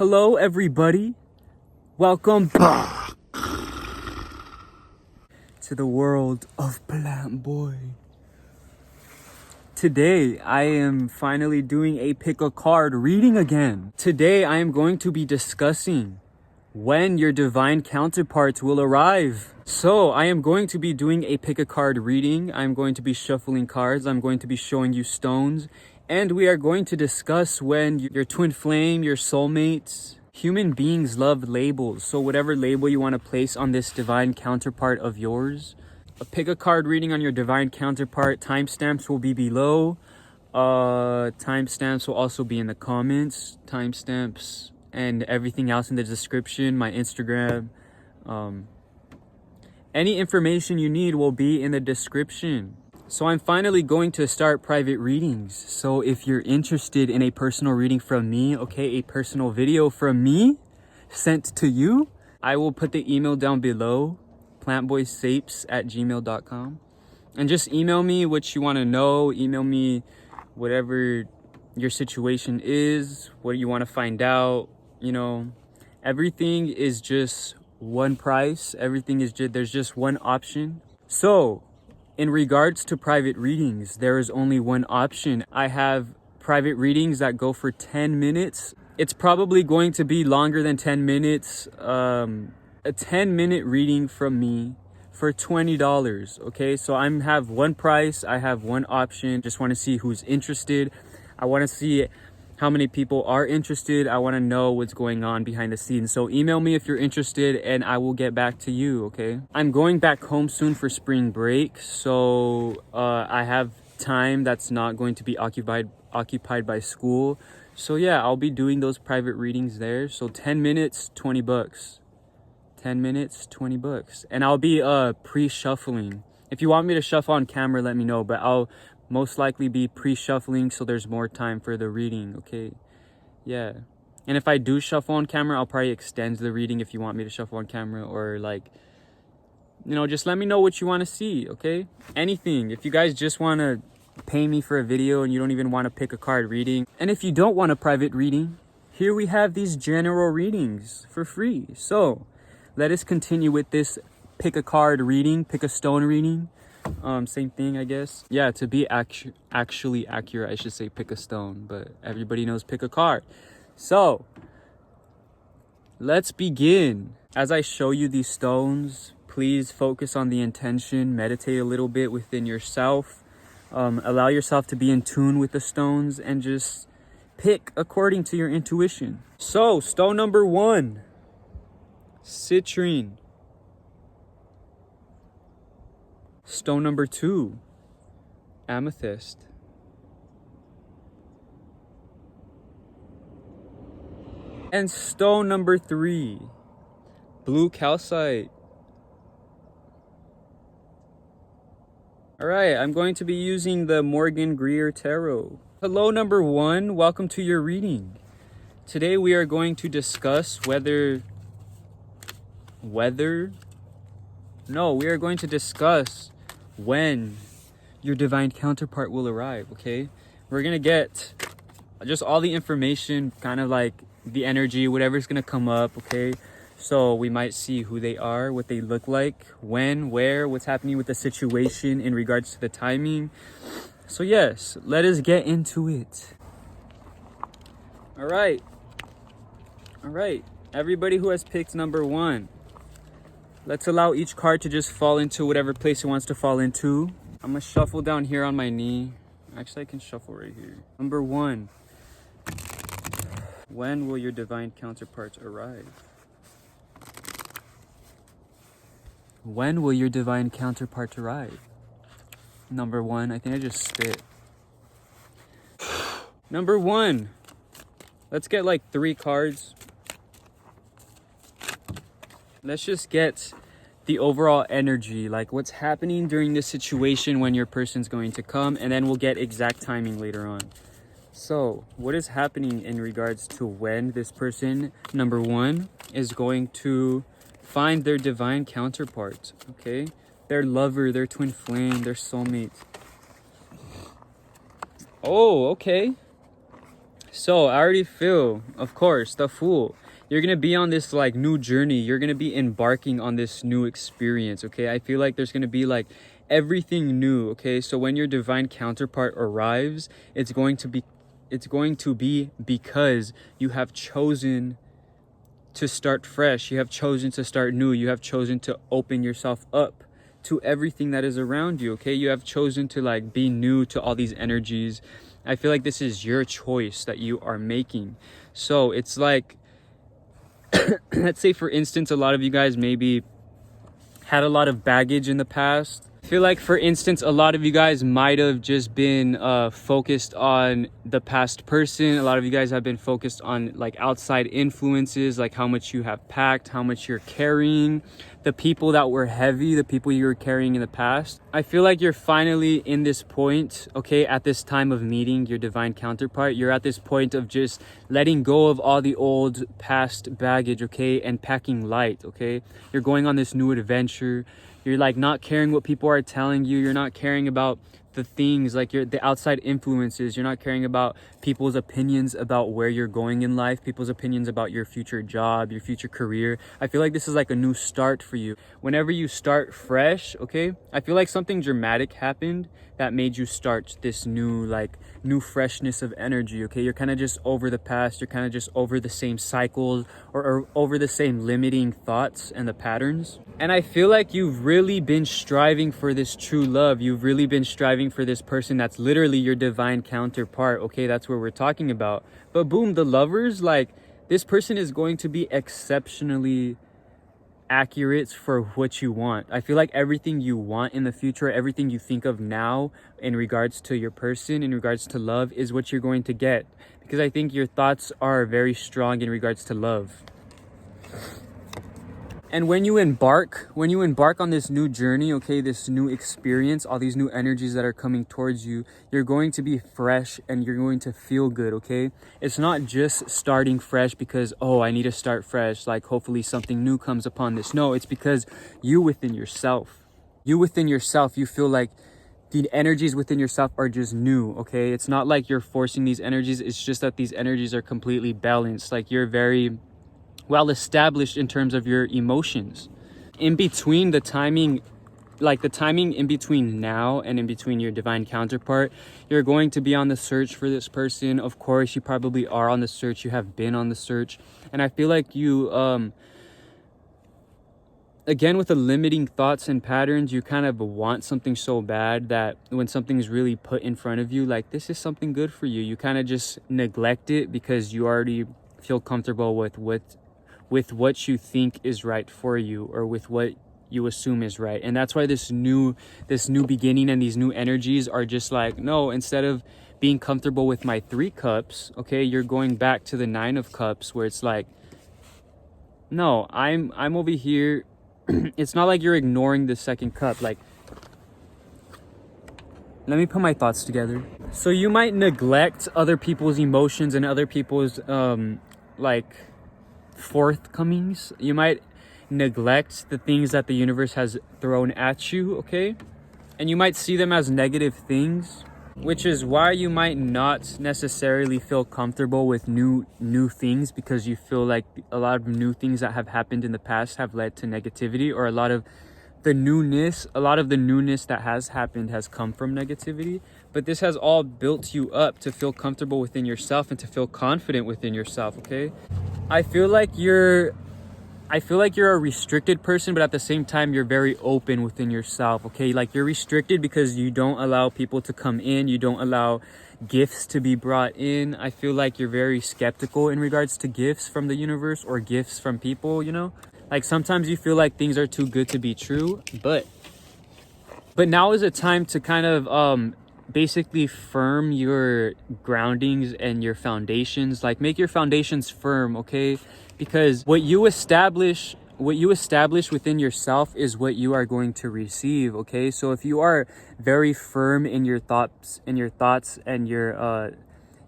Hello, everybody. Welcome back to the world of Plant Boy. Today, I am finally doing a pick a card reading again. Today, I am going to be discussing when your divine counterparts will arrive. So, I am going to be doing a pick a card reading. I'm going to be shuffling cards. I'm going to be showing you stones. And we are going to discuss when your twin flame, your soulmates, human beings love labels. So whatever label you want to place on this divine counterpart of yours. A pick a card reading on your divine counterpart. Timestamps will be below. Timestamps will also be in the comments. Timestamps and everything else in the description. My Instagram. Any information you need will be in the description. So I'm finally going to start private readings. So if you're interested in a personal reading from me, okay, a personal video from me sent to you, I will put the email down below, plantboysapes@gmail.com. And just email me what you want to know. Email me whatever your situation is, what you want to find out. You know, everything is just one price. Everything is just, there's just one option. So in regards to private readings, there is only one option. I have private readings that go for 10 minutes. It's probably going to be longer than 10 minutes. A 10-minute reading from me for $20. Okay, so I have one price. I have one option. Just want to see who's interested. I want to see how many people are interested. I want to know what's going on behind the scenes. So email me if you're interested and I will get back to you, okay? I'm going back home soon for spring break. So I have time that's not going to be occupied by school. So yeah, I'll be doing those private readings there. So 10 minutes, 20 bucks. 10 minutes, 20 bucks. And I'll be pre-shuffling. If you want me to shuffle on camera, let me know, but I'll most likely be pre-shuffling so there's more time for the reading, okay? Yeah. And if I do shuffle on camera, I'll probably extend the reading if you want me to shuffle on camera, or like, you know, just let me know what you want to see, okay? Anything. If you guys just want to pay me for a video and you don't even want to pick a card reading, and if you don't want a private reading, here we have these general readings for free. So let us continue with this pick a card reading, pick a stone reading. Same thing, I guess. Yeah, to be actually accurate, I should say pick a stone, but everybody knows pick a card. So let's begin. As I show you these stones, please focus on the intention, meditate a little bit within yourself, allow yourself to be in tune with the stones, and just pick according to your intuition. So stone number 1, citrine. Stone number 2, amethyst. And stone number 3, blue calcite. All right, I'm going to be using the Morgan Greer Tarot. Hello, number 1, welcome to your reading. Today we are going to discuss we are going to discuss when your divine counterpart will arrive, okay? We're gonna get just all the information, kind of like the energy, whatever's gonna come up, okay? So we might see who they are, what they look like, when, where, what's happening with the situation in regards to the timing. So yes, let us get into it. All right, everybody who has picked number 1, let's allow each card to just fall into whatever place it wants to fall into. I'm gonna shuffle down here on my knee. Actually, I can shuffle right here. Number 1, when will your divine counterparts arrive? When will your divine counterpart arrive? Number 1, I think I just spit. Number 1, let's get like 3 cards. Let's just get the overall energy, like what's happening during this situation, when your person's going to come, and then we'll get exact timing later on. So what is happening in regards to when this person, number 1, is going to find their divine counterpart, okay? Their lover, their twin flame, their soulmate. Oh, okay. So I already feel, of course, the Fool. You're gonna be on this like new journey. You're gonna be embarking on this new experience. Okay, I feel like there's gonna be like everything new. Okay, so when your divine counterpart arrives, it's going to be because you have chosen to start fresh. You have chosen to start new. You have chosen to open yourself up to everything that is around you. Okay, you have chosen to like be new to all these energies. I feel like this is your choice that you are making. So it's like, let's say for instance, a lot of you guys maybe had a lot of baggage in the past. I feel like, for instance, a lot of you guys might have just been focused on the past person. A lot of you guys have been focused on like outside influences, like how much you have packed, how much you're carrying, the people that were heavy, the people you were carrying in the past. I feel like you're finally in this point, okay, at this time of meeting your divine counterpart. You're at this point of just letting go of all the old past baggage, okay, and packing light, okay? You're going on this new adventure. You're like not caring what people are telling you. You're not caring about the things like the outside influences. You're not caring about people's opinions about where you're going in life, people's opinions about your future job, your future career. I feel like this is like a new start for you. Whenever you start fresh, okay, I feel like something dramatic happened that made you start this new freshness of energy. Okay, you're kind of just over the past. You're kind of just over the same cycles, or over the same limiting thoughts and the patterns. And I feel like you've really been striving for this true love. You've really been striving for this person that's literally your divine counterpart. Okay, that's what we're talking about. But boom, the Lovers, like, this person is going to be exceptionally accurate for what you want. I feel like everything you want in the future, everything you think of now in regards to your person, in regards to love, is what you're going to get. Because I think your thoughts are very strong in regards to love. And when you embark on this new journey, okay, this new experience, all these new energies that are coming towards you, you're going to be fresh and you're going to feel good, okay? It's not just starting fresh because, oh, I need to start fresh, like hopefully something new comes upon this. No, it's because you within yourself, you feel like the energies within yourself are just new, okay? It's not like you're forcing these energies. It's just that these energies are completely balanced. Like, you're very well established in terms of your emotions. In between the timing in between now and in between your divine counterpart, you're going to be on the search for this person. Of course, you probably are on the search. You have been on the search. And I feel like you, again, with the limiting thoughts and patterns, you kind of want something so bad that when something's really put in front of you, like, this is something good for you, you kind of just neglect it because you already feel comfortable with what you think is right for you, or with what you assume is right. And that's why this new beginning and these new energies are just like, no, instead of being comfortable with my 3 cups, okay, you're going back to the 9 of cups, where it's like, no, I'm over here. It's not like you're ignoring the 2nd cup. Like, let me put my thoughts together. So you might neglect other people's emotions and other people's like forthcomings. You might neglect the things that the universe has thrown at you, okay? And you might see them as negative things, which is why you might not necessarily feel comfortable with new things, because you feel like a lot of new things that have happened in the past have led to negativity, or a lot of the newness that has happened has come from negativity. But this has all built you up to feel comfortable within yourself and to feel confident within yourself, okay? I feel like you're a restricted person, but at the same time, you're very open within yourself, okay? Like, you're restricted because you don't allow people to come in. You don't allow gifts to be brought in. I feel like you're very skeptical in regards to gifts from the universe or gifts from people, you know? Like, sometimes you feel like things are too good to be true, but now is a time to kind of basically firm your groundings and your foundations. Like, make your foundations firm, okay? Because what you establish within yourself is what you are going to receive, okay? So if you are very firm in your thoughts and your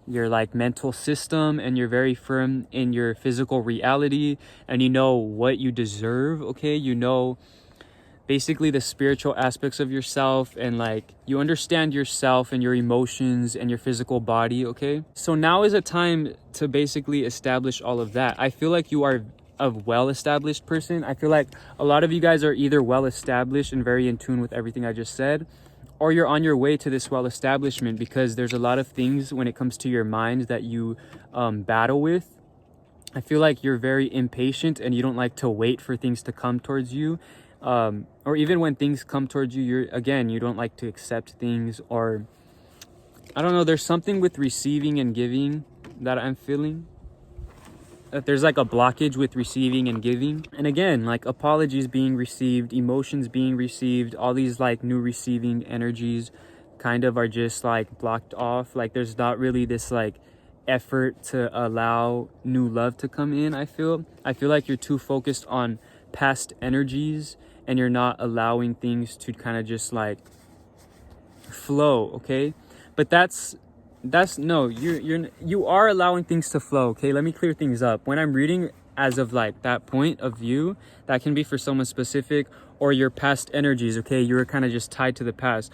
like mental system, and you're very firm in your physical reality, and you know what you deserve, okay? You know basically the spiritual aspects of yourself, and like you understand yourself and your emotions and your physical body, okay? So now is a time to basically establish all of that. I feel like you are a well-established person. I feel like a lot of you guys are either well-established and very in tune with everything I just said, or you're on your way to this well-establishment, because there's a lot of things when it comes to your mind that you battle with. I feel like you're very impatient and you don't like to wait for things to come towards you. Or even when things come towards you, you don't like to accept things, or I don't know, there's something with receiving and giving that I'm feeling. That there's like a blockage with receiving and giving. And again, like apologies being received, emotions being received, all these like new receiving energies kind of are just like blocked off. Like there's not really this like effort to allow new love to come in. I feel like you're too focused on past energies and you're not allowing things to kind of just like flow, okay? But that's no, you are allowing things to flow, okay? Let me clear things up. When I'm reading as of like that point of view, that can be for someone specific or your past energies, okay? You're kind of just tied to the past.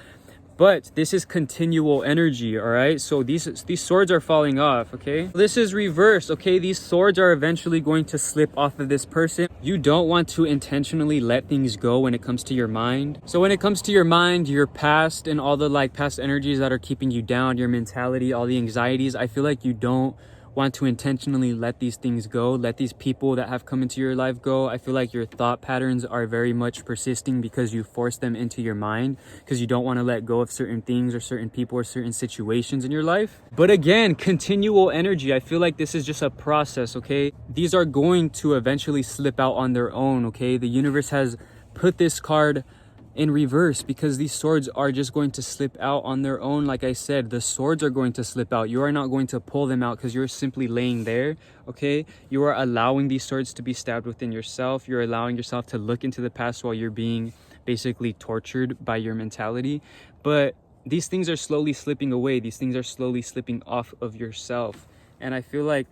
But this is continual energy, all right? So these swords are falling off, okay? This is reversed, okay? These swords are eventually going to slip off of this person. You don't want to intentionally let things go when it comes to your mind. So when it comes to your mind, your past and all the like past energies that are keeping you down, your mentality, all the anxieties, I feel like you don't want to intentionally let these things go, let these people that have come into your life go. I feel like your thought patterns are very much persisting because you force them into your mind, because you don't want to let go of certain things or certain people or certain situations in your life. But again, continual energy, I feel like this is just a process, okay? These are going to eventually slip out on their own, okay? The universe has put this card in reverse because these swords are just going to slip out on their own. Like I said, the swords are going to slip out. You are not going to pull them out because you're simply laying there, okay? You are allowing these swords to be stabbed within yourself. You're allowing yourself to look into the past while you're being basically tortured by your mentality. But these things are slowly slipping away. These things are slowly slipping off of yourself. And I feel like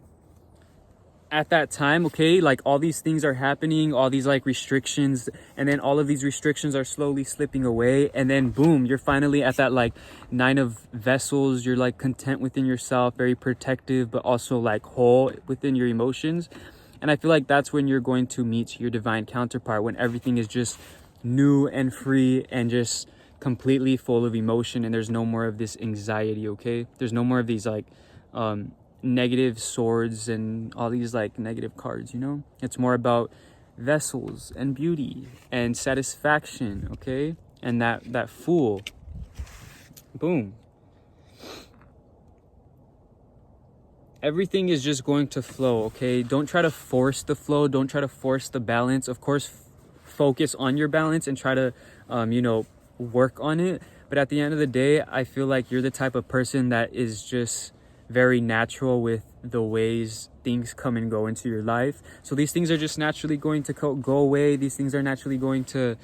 at that time, okay, like all these things are happening, all these like restrictions, and then all of these restrictions are slowly slipping away, and then boom, you're finally at that like 9 of vessels. You're like content within yourself, very protective, but also like whole within your emotions. And I feel like that's when you're going to meet your divine counterpart, when everything is just new and free and just completely full of emotion, and there's no more of this anxiety, okay? There's no more of these like negative swords and all these like negative cards, you know? It's more about vessels and beauty and satisfaction, okay? And that fool. Boom. Everything is just going to flow, okay? Don't try to force the flow. Don't try to force the balance. Of course, focus on your balance and try to, work on it. But at the end of the day, I feel like you're the type of person that is just very natural with the ways things come and go into your life. So these things are just naturally going to go away. These things are naturally going to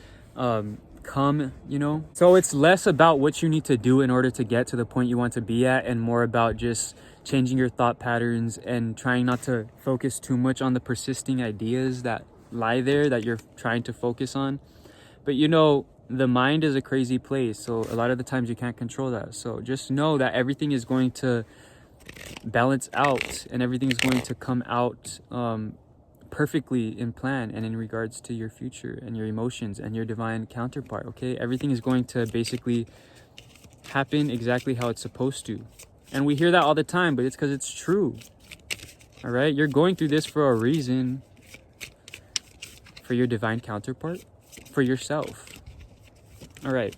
come, you know? So it's less about what you need to do in order to get to the point you want to be at, and more about just changing your thought patterns and trying not to focus too much on the persisting ideas that lie there that you're trying to focus on. But you know, the mind is a crazy place, so a lot of the times you can't control that. So just know that everything is going to balance out and everything's going to come out perfectly in plan and in regards to your future and your emotions and your divine counterpart, okay? Everything is going to basically happen exactly how it's supposed to. And we hear that all the time, but it's because it's true. All right? You're going through this for a reason. For your divine counterpart, for yourself. All right.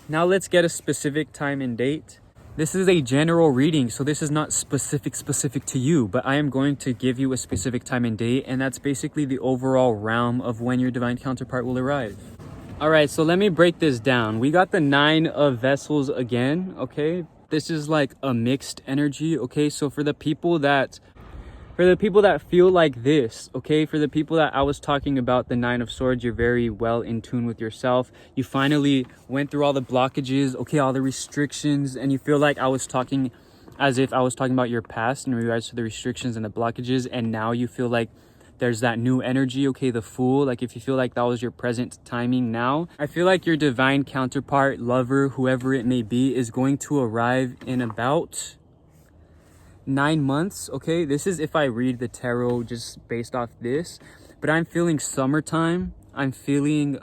Now let's get a specific time and date. This is a general reading, so this is not specific to you, but I am going to give you a specific time and date, and that's basically the overall realm of when your divine counterpart will arrive. All right, so let me break this down. We got the 9 of vessels again, okay? This is like a mixed energy, okay? So for the people that feel like this, okay, for the people that I was talking about, the 9 of swords, you're very well in tune with yourself. You finally went through all the blockages, okay, all the restrictions, and you feel like I was talking as if I was talking about your past in regards to the restrictions and the blockages, and now you feel like there's that new energy, okay, the Fool. Like if you feel like that was your present timing now, I feel like your divine counterpart, lover, whoever it may be, is going to arrive in about 9 months, okay? This is if I read the tarot just based off this, but I'm feeling summertime. I'm feeling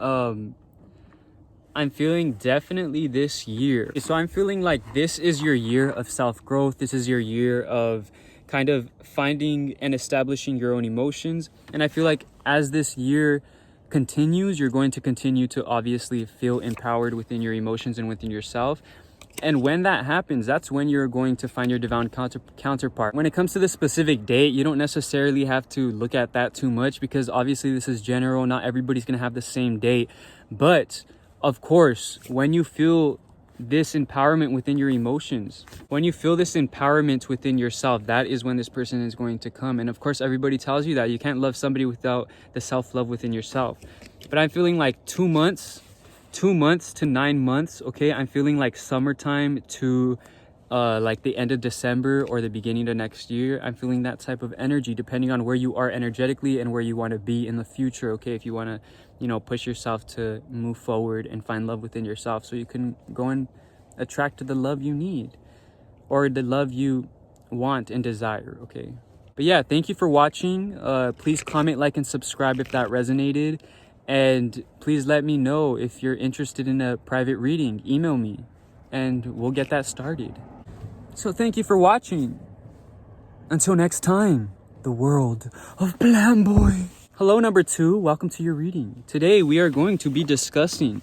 definitely this year. So I'm feeling like this is your year of self-growth. This is your year of kind of finding and establishing your own emotions. And I feel like as this year continues, you're going to continue to obviously feel empowered within your emotions and within yourself. And when that happens, that's when you're going to find your divine counterpart. When it comes to the specific date, you don't necessarily have to look at that too much, because obviously this is general. Not everybody's going to have the same date. But of course, when you feel this empowerment within your emotions, when you feel this empowerment within yourself, that is when this person is going to come. And of course, everybody tells you that you can't love somebody without the self-love within yourself. But I'm feeling like 2 months to 9 months, okay? I'm feeling like summertime to like the end of December or the beginning of next year. I'm feeling that type of energy depending on where you are energetically and where you want to be in the future, okay? If you want to, you know, push yourself to move forward and find love within yourself, so you can go and attract the love you need or the love you want and desire, okay? But yeah, thank you for watching. Please comment, like, and subscribe if that resonated. And please let me know if you're interested in a private reading. Email me and we'll get that started. So thank you for watching. Until next time, the world of Blamboy. Hello, number 2. Welcome to your reading. Today we are going to be discussing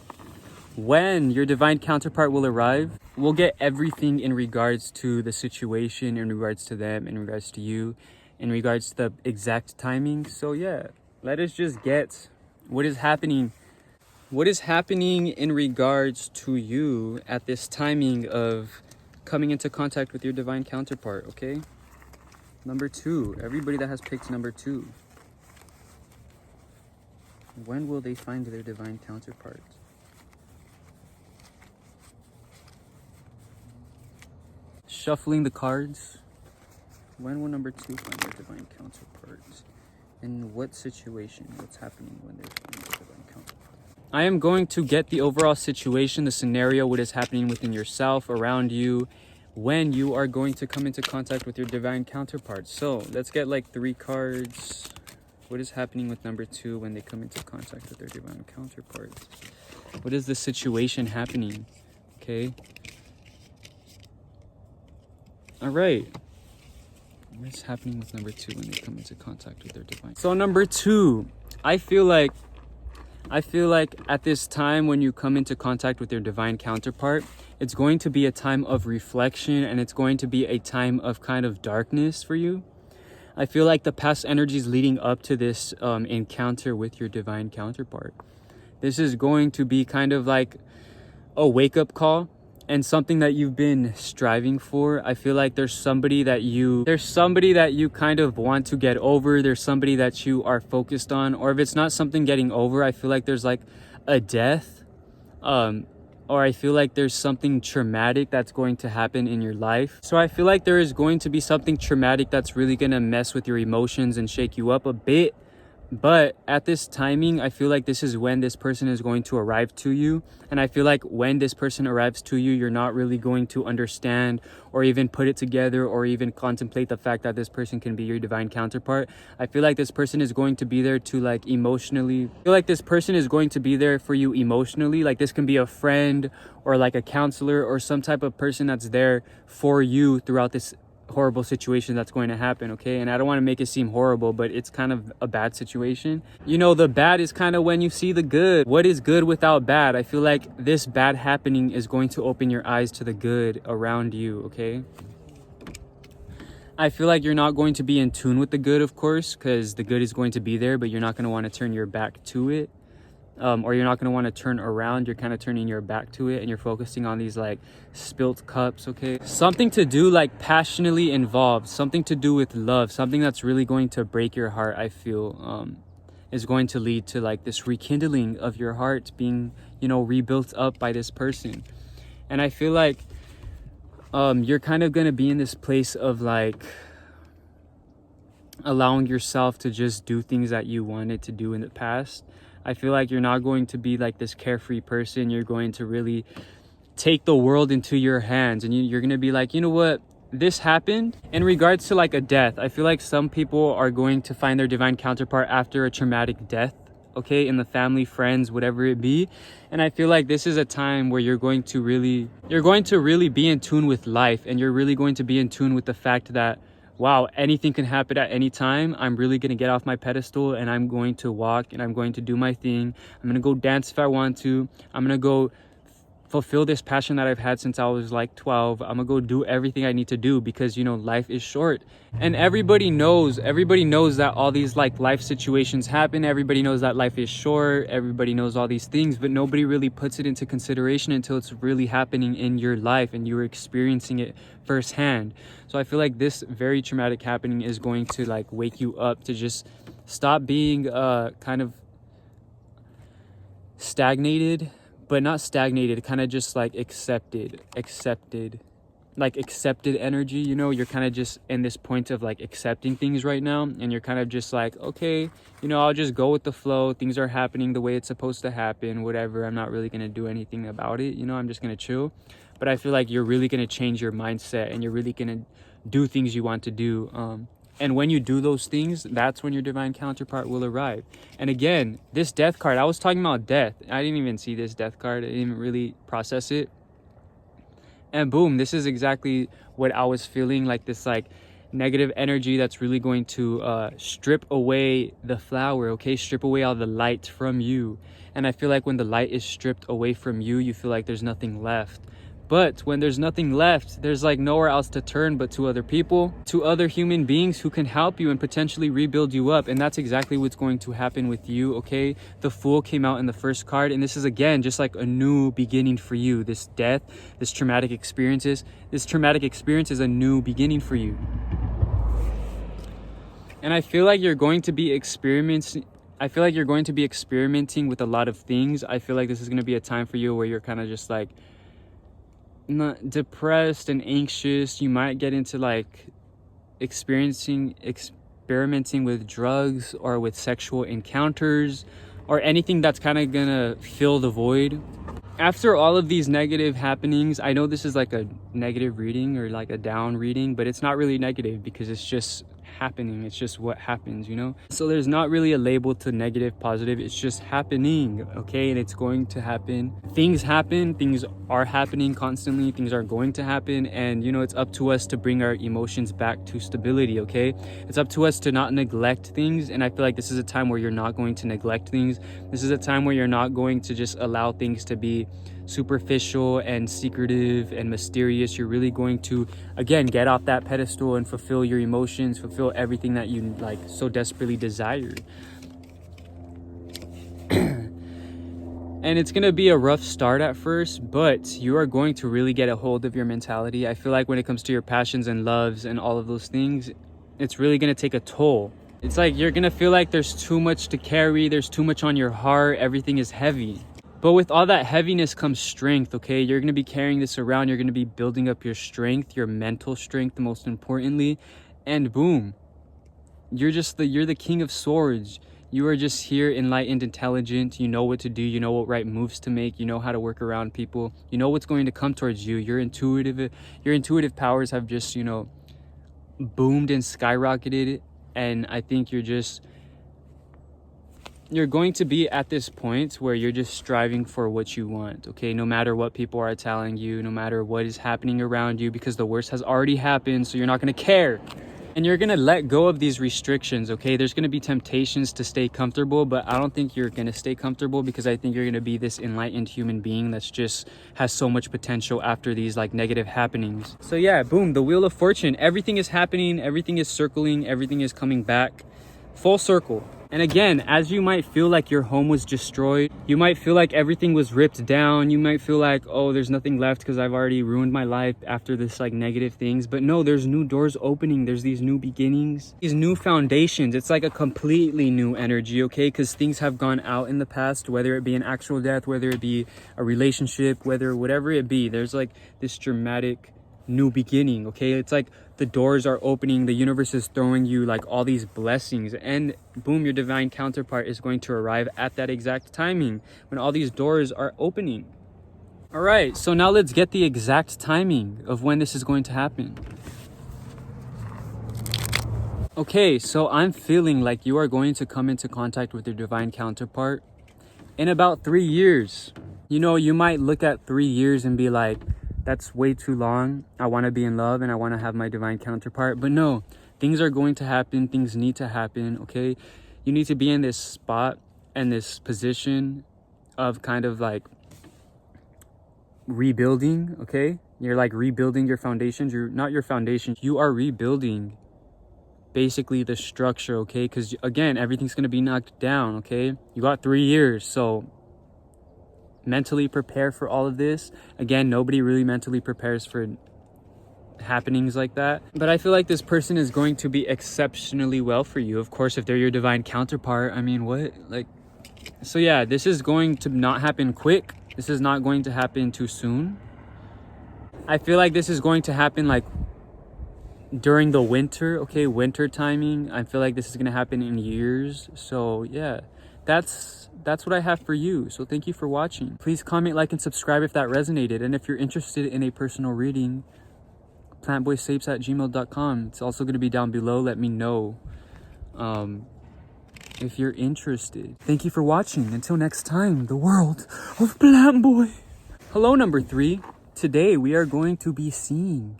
when your divine counterpart will arrive. We'll get everything in regards to the situation, in regards to them, in regards to you, in regards to the exact timing. So yeah, let us just get what is happening in regards to you at this timing of coming into contact with your divine counterpart, okay? Number 2, everybody that has picked number 2. When will they find their divine counterpart? Shuffling the cards. When will number 2 find their divine counterpart? In what situation? What's happening when they're finding their divine counterpart? I am going to get the overall situation, the scenario, what is happening within yourself, around you, when you are going to come into contact with your divine counterpart. So let's get like 3 cards. What is happening with number 2 when they come into contact with their divine counterpart? What is the situation happening? Okay. All right. What's happening with number 2 when they come into contact with their divine? So number 2, I feel like at this time when you come into contact with your divine counterpart, it's going to be a time of reflection, and it's going to be a time of kind of darkness for you. I feel like the past energies leading up to this encounter with your divine counterpart, this is going to be kind of like a wake-up call and something that you've been striving for. I feel like there's somebody that you kind of want to get over. There's somebody that you are focused on, or if it's not something getting over, I feel like there's like a death, or I feel like there's something traumatic that's going to happen in your life. So I feel like there is going to be something traumatic that's really going to mess with your emotions and shake you up a bit. But at this timing, I feel like this is when this person is going to arrive to you. And I feel like when this person arrives to you, you're not really going to understand or even put it together or even contemplate the fact that this person can be your divine counterpart. I feel like this person is going to be there to like emotionally, I feel like this person is going to be there for you emotionally. Like this can be a friend or like a counselor or some type of person that's there for you throughout this horrible situation that's going to happen, okay? And I don't want to make it seem horrible, but it's kind of a bad situation. You know, the bad is kind of when you see the good. What is good without bad? I feel like this bad happening is going to open your eyes to the good around you, okay? I feel like you're not going to be in tune with the good, of course, because the good is going to be there, but you're not going to want to turn your back to it. Or you're not going to want to turn around. You're kind of turning your back to it and you're focusing on these like spilt cups, okay? Something to do like passionately involved, something to do with love, something that's really going to break your heart, I feel, is going to lead to like this rekindling of your heart being, you know, rebuilt up by this person. And I feel like you're kind of going to be in this place of like allowing yourself to just do things that you wanted to do in the past. I feel like you're not going to be like this carefree person. You're going to really take the world into your hands, and you're going to be like, you know what? This happened. In regards to like a death, I feel like some people are going to find their divine counterpart after a traumatic death, okay, in the family, friends, whatever it be. And I feel like this is a time where you're going to really be in tune with life, and you're really going to be in tune with the fact that, wow, anything can happen at any time. I'm really going to get off my pedestal, and I'm going to walk, and I'm going to do my thing. I'm going to go dance if I want to. I'm going to go fulfill this passion that I've had since I was like 12. I'm gonna go do everything I need to do, because, you know, life is short. And everybody knows that all these like life situations happen. Everybody knows that life is short. Everybody knows all these things, but nobody really puts it into consideration until it's really happening in your life and you're experiencing it firsthand. So I feel like this very traumatic happening is going to like wake you up to just stop being kind of stagnated, but not stagnated, kind of just like accepted energy. You know, you're kind of just in this point of like accepting things right now, and you're kind of just like, okay, you know, I'll just go with the flow. Things are happening the way it's supposed to happen, whatever. I'm not really going to do anything about it. You know, I'm just going to chill. But I feel like you're really going to change your mindset, and you're really going to do things you want to do. And when you do those things, that's when your divine counterpart will arrive. And again, this death card, I was talking about death. I didn't even see this death card. I didn't really process it. And boom, this is exactly what I was feeling, like this like negative energy that's really going to strip away the flower, okay? Strip away all the light from you. And I feel like when the light is stripped away from you, you feel like there's nothing left. But when there's nothing left, there's like nowhere else to turn but to other people, to other human beings who can help you and potentially rebuild you up. And that's exactly what's going to happen with you, okay? The Fool came out in the first card, and this is again just like a new beginning for you. This death, this traumatic experience is a new beginning for you. And I feel like you're going to be experimenting with a lot of things. I feel like this is going to be a time for you where you're kind of just like not depressed and anxious. You might get into like experimenting with drugs or with sexual encounters or anything that's kind of gonna fill the void. After all of these negative happenings, I know this is like a negative reading or like a down reading, but it's not really negative because it's just happening. It's just what happens, you know? So there's not really a label to negative, positive. It's just happening, okay? And it's going to happen. Things happen. Things are happening constantly. Things are going to happen. And, you know, it's up to us to bring our emotions back to stability, okay? It's up to us to not neglect things. And I feel like this is a time where you're not going to neglect things. This is a time where you're not going to just allow things to be superficial and secretive and mysterious. You're really going to, again, get off that pedestal and fulfill your emotions, fulfill everything that you like so desperately desire. And it's going to be a rough start at first, but you are going to really get a hold of your mentality. I feel like when it comes to your passions and loves and all of those things, it's really going to take a toll. It's like you're going to feel like there's too much to carry. There's too much on your heart. Everything is heavy. But with all that heaviness comes strength, okay? You're going to be carrying this around. You're going to be building up your strength, your mental strength, most importantly. And boom, you're the king of swords. You are just here, enlightened, intelligent. You know what to do. You know what right moves to make. You know how to work around people. You know what's going to come towards you. Your intuitive powers have just, you know, boomed and skyrocketed. And I think you're going to be at this point where you're just striving for what you want, okay? No matter what people are telling you, no matter what is happening around you, because the worst has already happened, so you're not going to care. And you're going to let go of these restrictions, okay? There's going to be temptations to stay comfortable, but I don't think you're going to stay comfortable, because I think you're going to be this enlightened human being that's just has so much potential after these like negative happenings. So yeah, boom, the Wheel of Fortune. Everything is happening. Everything is circling. Everything is coming back. Full circle. And again, as you might feel like your home was destroyed, you might feel like everything was ripped down, you might feel like, oh, there's nothing left because I've already ruined my life after this like negative things. But no, there's new doors opening. There's these new beginnings, these new foundations. It's like a completely new energy, okay? Because things have gone out in the past, whether it be an actual death, whether it be a relationship, whatever it be. There's like this dramatic new beginning, okay? It's like the doors are opening, the universe is throwing you like all these blessings, and boom, your divine counterpart is going to arrive at that exact timing when all these doors are opening. All right, so now let's get the exact timing of when this is going to happen. Okay, so I'm feeling like you are going to come into contact with your divine counterpart in about 3 years. You know, you might look at 3 years and be like, that's way too long. I want to be in love and I want to have my divine counterpart. But no, things are going to happen. Things need to happen, okay? You need to be in this spot and this position of kind of like rebuilding, okay? You're like rebuilding your foundations. You're not your foundations. You are rebuilding basically the structure, okay? Because again, everything's going to be knocked down, okay? You got 3 years, so mentally prepare for all of this. Again, nobody really mentally prepares for happenings like that, but I feel like this person is going to be exceptionally well for you. Of course, if they're your divine counterpart, I mean, what, like, so yeah, this is going to not happen quick. This is not going to happen too soon. I feel like this is going to happen like during the winter, okay? Winter timing. I feel like this is going to happen in years. So yeah, that's what I have for you. So thank you for watching. Please comment, like, and subscribe if that resonated. And if you're interested in a personal reading, plantboysapes@gmail.com. It's also going to be down below. Let me know if you're interested. Thank you for watching. Until next time, the world of Plant Boy. Hello, number 3. Today we are going to be seeing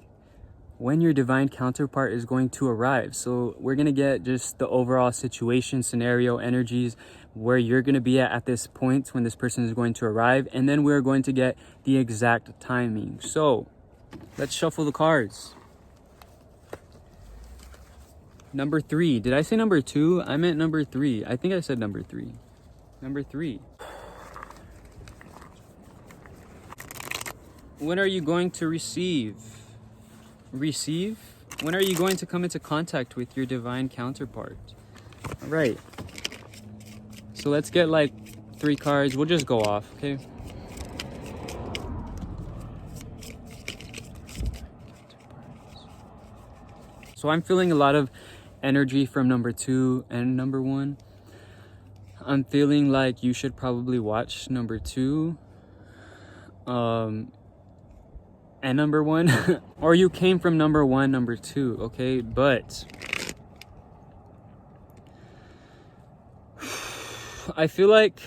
when your divine counterpart is going to arrive. So we're going to get just the overall situation, scenario, energies, where you're going to be at this point when this person is going to arrive. And then we're going to get the exact timing. So let's shuffle the cards. Number 3. Did I say number 2? I meant number 3. I think I said number 3. Number 3. When are you going to receive? When are you going to come into contact with your divine counterpart? All right. So let's get like 3 cards. We'll just go off, okay? So I'm feeling a lot of energy from number 2 and number 1. I'm feeling like you should probably watch number 2. And number 1, or you came from number 1, number 2, okay? But I feel like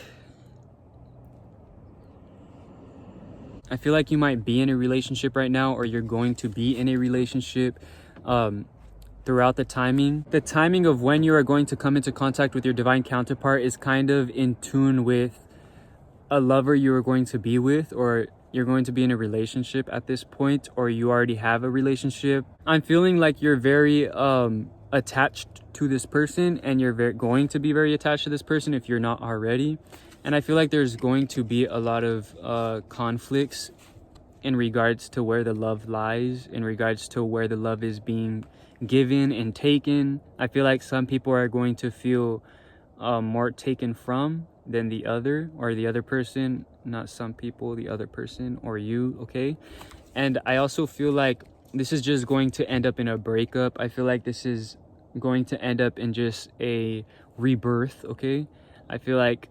you might be in a relationship right now, or you're going to be in a relationship throughout the timing. The timing of when you are going to come into contact with your divine counterpart is kind of in tune with a lover you are going to be with, or you're going to be in a relationship at this point, or you already have a relationship. I'm feeling like you're very attached to this person, and you're going to be very attached to this person if you're not already. And I feel like there's going to be a lot of conflicts in regards to where the love lies, in regards to where the love is being given and taken. I feel like some people are going to feel more taken from than the other, or the other person. Not some people, the other person, or you, okay? And I also feel like this is just going to end up in a breakup. I feel like this is going to end up in just a rebirth, okay? I feel like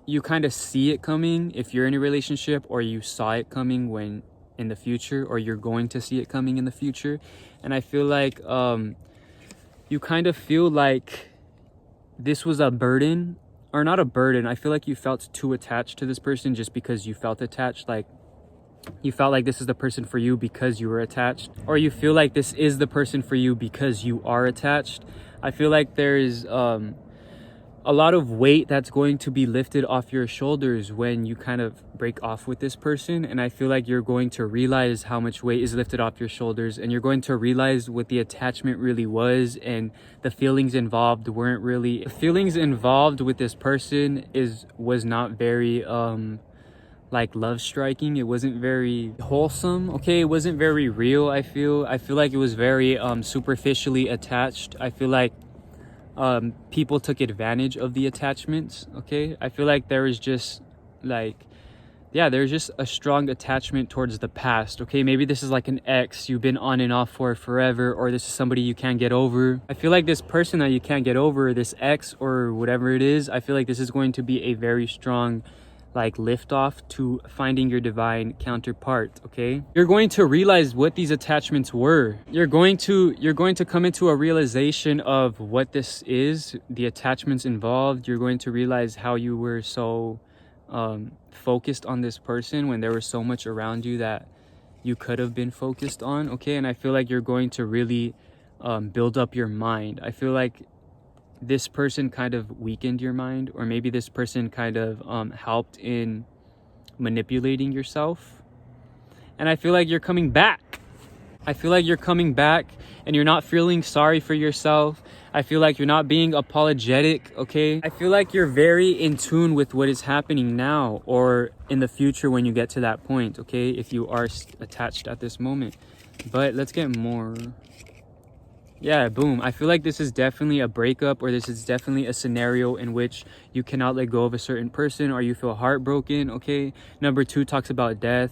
you kind of see it coming if you're in a relationship, or you saw it coming when in the future, or you're going to see it coming in the future. And I feel like you kind of feel like this was a burden, or not a burden. I feel like you felt too attached to this person just because you felt attached. Like you felt like this is the person for you because you were attached, or you feel like this is the person for you because you are attached. I feel like there is a lot of weight that's going to be lifted off your shoulders when you kind of break off with this person. And I feel like you're going to realize how much weight is lifted off your shoulders, and you're going to realize what the attachment really was, and the feelings involved weren't really. The feelings involved with this person was not very like love striking. It wasn't very wholesome, okay? It wasn't very real. I feel like it was very superficially attached. I feel like people took advantage of the attachments, okay? I feel like there was just like yeah, there's just a strong attachment towards the past, okay? Maybe this is like an ex you've been on and off for forever, or this is somebody you can't get over. I feel like this person that you can't get over, this ex or whatever it is, I feel like this is going to be a very strong like lift off to finding your divine counterpart, okay? You're going to realize what these attachments were. You're going to come into a realization of what this is, the attachments involved. You're going to realize how you were so focused on this person when there was so much around you that you could have been focused on, okay? And I feel like you're going to really build up your mind. I feel like this person kind of weakened your mind, or maybe this person kind of helped in manipulating yourself. And I feel like you're coming back. I feel like you're coming back and you're not feeling sorry for yourself. I feel like you're not being apologetic, okay? I feel like you're very in tune with what is happening now or in the future when you get to that point, okay? If you are attached at this moment. But let's get more. Yeah, boom. I feel like this is definitely a breakup, or this is definitely a scenario in which you cannot let go of a certain person, or you feel heartbroken, okay? Number 2 talks about death,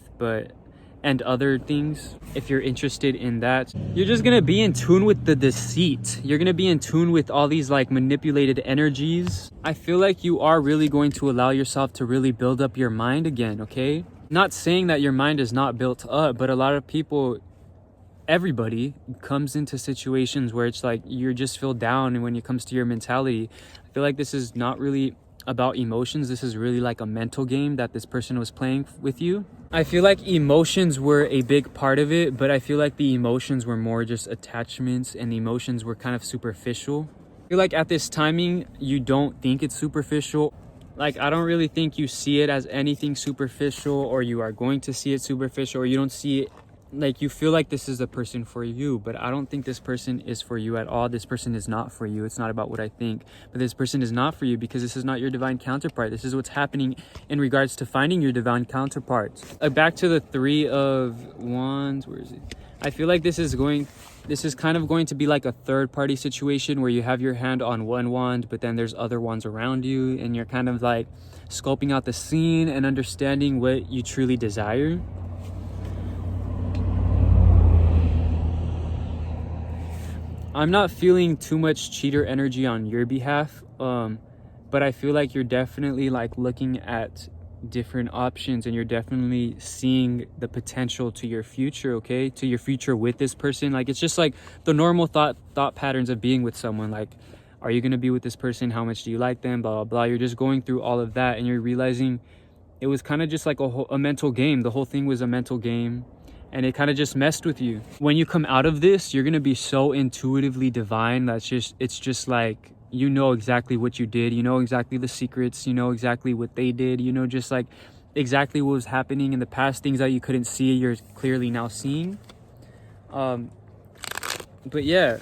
and other things. If you're interested in that, you're just gonna be in tune with the deceit. You're gonna be in tune with all these like manipulated energies. I feel like you are really going to allow yourself to really build up your mind again, okay? Not saying that your mind is not built up, but a lot of people, everybody comes into situations where it's like you just feel down, and when it comes to your mentality, I feel like this is not really about emotions. This is really like a mental game that this person was playing with you. I feel like emotions were a big part of it, but I feel like the emotions were more just attachments, and the emotions were kind of superficial. I feel like at this timing you don't think it's superficial. Like, I don't really think you see it as anything superficial, or you are going to see it superficial, or you don't see it like you feel like this is the person for you, but I don't think this person is for you at all. This person is not for you. It's not about what I think, but this person is not for you because this is not your divine counterpart. This is what's happening in regards to finding your divine counterpart. Back to the 3 of Wands. Where is it? I feel like this is kind of going to be like a third party situation where you have your hand on one wand, but then there's other wands around you, and you're kind of like scoping out the scene and understanding what you truly desire. I'm not feeling too much cheater energy on your behalf, but I feel like you're definitely like looking at different options, and you're definitely seeing the potential to your future, okay? To your future with this person. Like, it's just like the normal thought patterns of being with someone. Like, are you going to be with this person? How much do you like them? Blah, blah, blah. You're just going through all of that, and you're realizing it was kind of just like a mental game. The whole thing was a mental game. And it kind of just messed with you. When you come out of this, you're gonna be so intuitively divine. It's just like, you know exactly what you did. You know exactly the secrets. You know exactly what they did. You know just like exactly what was happening in the past. Things that you couldn't see, you're clearly now seeing. But yeah,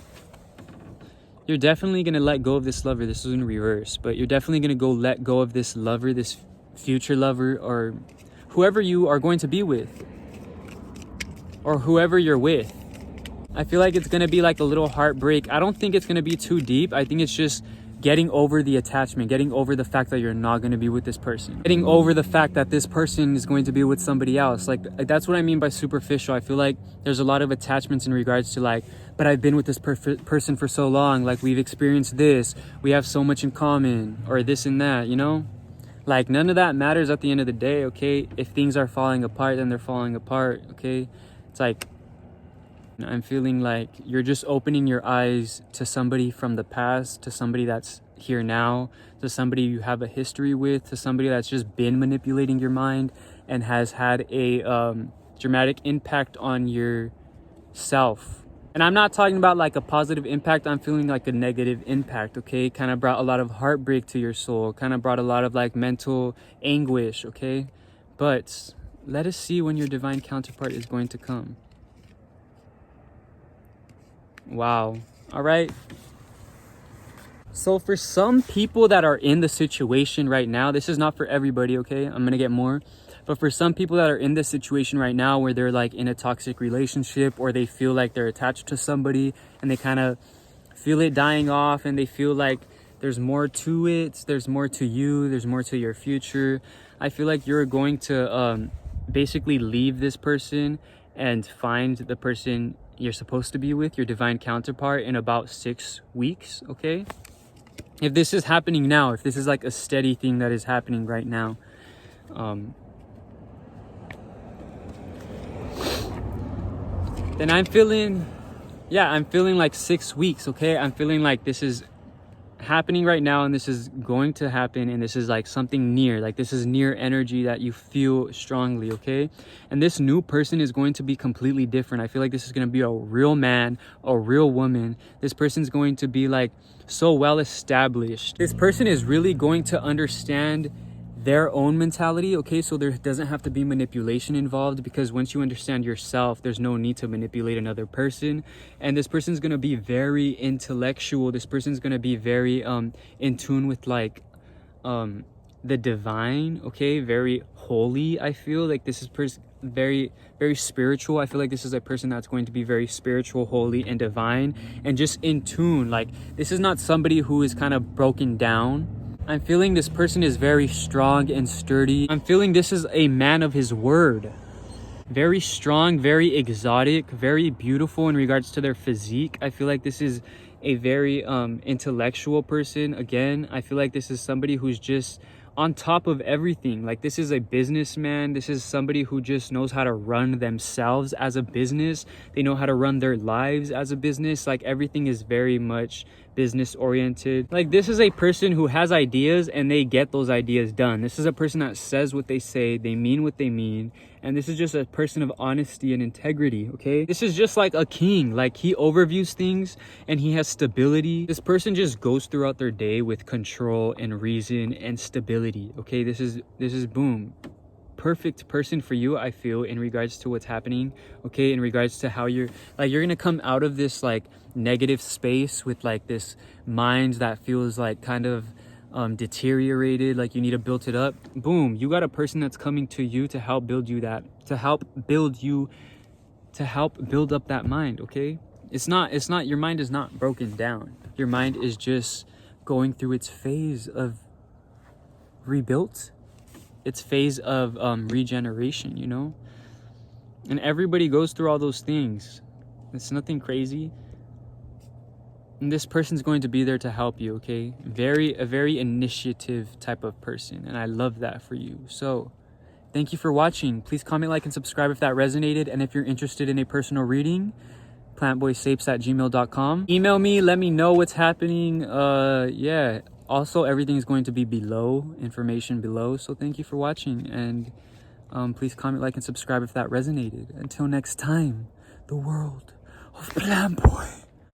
you're definitely gonna let go of this lover. This is in reverse, but you're definitely gonna let go of this lover, this future lover, or whoever you are going to be with, or whoever you're with. I feel like it's gonna be like a little heartbreak. I don't think it's gonna be too deep. I think it's just getting over the attachment, getting over the fact that you're not gonna be with this person, getting over the fact that this person is going to be with somebody else. Like that's what I mean by superficial. I feel like there's a lot of attachments in regards to like, but I've been with this person for so long. Like, we've experienced this. We have so much in common, or this and that, you know? Like, none of that matters at the end of the day, okay? If things are falling apart, then they're falling apart, okay? It's like, I'm feeling like you're just opening your eyes to somebody from the past, to somebody that's here now, to somebody you have a history with, to somebody that's just been manipulating your mind and has had a dramatic impact on yourself. And I'm not talking about like a positive impact. I'm feeling like a negative impact, okay? Kind of brought a lot of heartbreak to your soul, kind of brought a lot of like mental anguish, okay? But let us see when your divine counterpart is going to come. Wow. All right. So for some people that are in the situation right now, this is not for everybody, okay? I'm going to get more. But for some people that are in this situation right now where they're like in a toxic relationship, or they feel like they're attached to somebody and they kind of feel it dying off, and they feel like There's more to it. There's more to you. There's more to your future. I feel like you're going to basically leave this person and find the person you're supposed to be with, your divine counterpart, in about 6 weeks, okay? If this is happening now, if this is like a steady thing that is happening right now, then I'm feeling like 6 weeks, okay? I'm feeling like this is happening right now, and this is going to happen, and this is like something near, like this is near energy that you feel strongly, okay? And this new person is going to be completely different. I feel like this is going to be a real man, a real woman. This person's going to be like so well established. This person is really going to understand their own mentality, okay? So there doesn't have to be manipulation involved, because once you understand yourself, there's no need to manipulate another person. And this person's gonna be very intellectual. This person's gonna be very in tune with like the divine, okay? Very holy. I feel like this is very spiritual. I feel like this is a person that's going to be very spiritual, holy, and divine, and just in tune. Like, this is not somebody who is kind of broken down. I'm feeling this person is very strong and sturdy. I'm feeling this is a man of his word. Very strong, very exotic, very beautiful in regards to their physique. I feel like this is a very intellectual person. Again, I feel like this is somebody who's just on top of everything. Like, this is a businessman. This is somebody who just knows how to run themselves as a business. They know how to run their lives as a business. Like, everything is very much business oriented. Like, this is a person who has ideas and they get those ideas done. This is a person that says what they say, they mean what they mean, and this is just a person of honesty and integrity, okay? This is just like a king. Like, he overviews things and he has stability. This person just goes throughout their day with control and reason and stability, okay? This is boom, perfect person for you, I feel, in regards to what's happening, okay? In regards to how you're gonna come out of this like negative space with like this mind that feels like kind of deteriorated, like you need to build it up. Boom, you got a person that's coming to you to help build you that, to help build up that mind, okay? It's not your mind is not broken down. Your mind is just going through its phase of rebuilt, its phase of regeneration, you know? And everybody goes through all those things. It's nothing crazy. And this person's going to be there to help you, okay? A very initiative type of person, and I love that for you. So thank you for watching. Please comment, like, and subscribe if that resonated. And if you're interested in a personal reading, plantboysapes@gmail.com. Email me, let me know what's happening. Yeah, also everything is going to be below, information below. So thank you for watching, and please comment, like, and subscribe if that resonated. Until next time, the world of Plant Boy.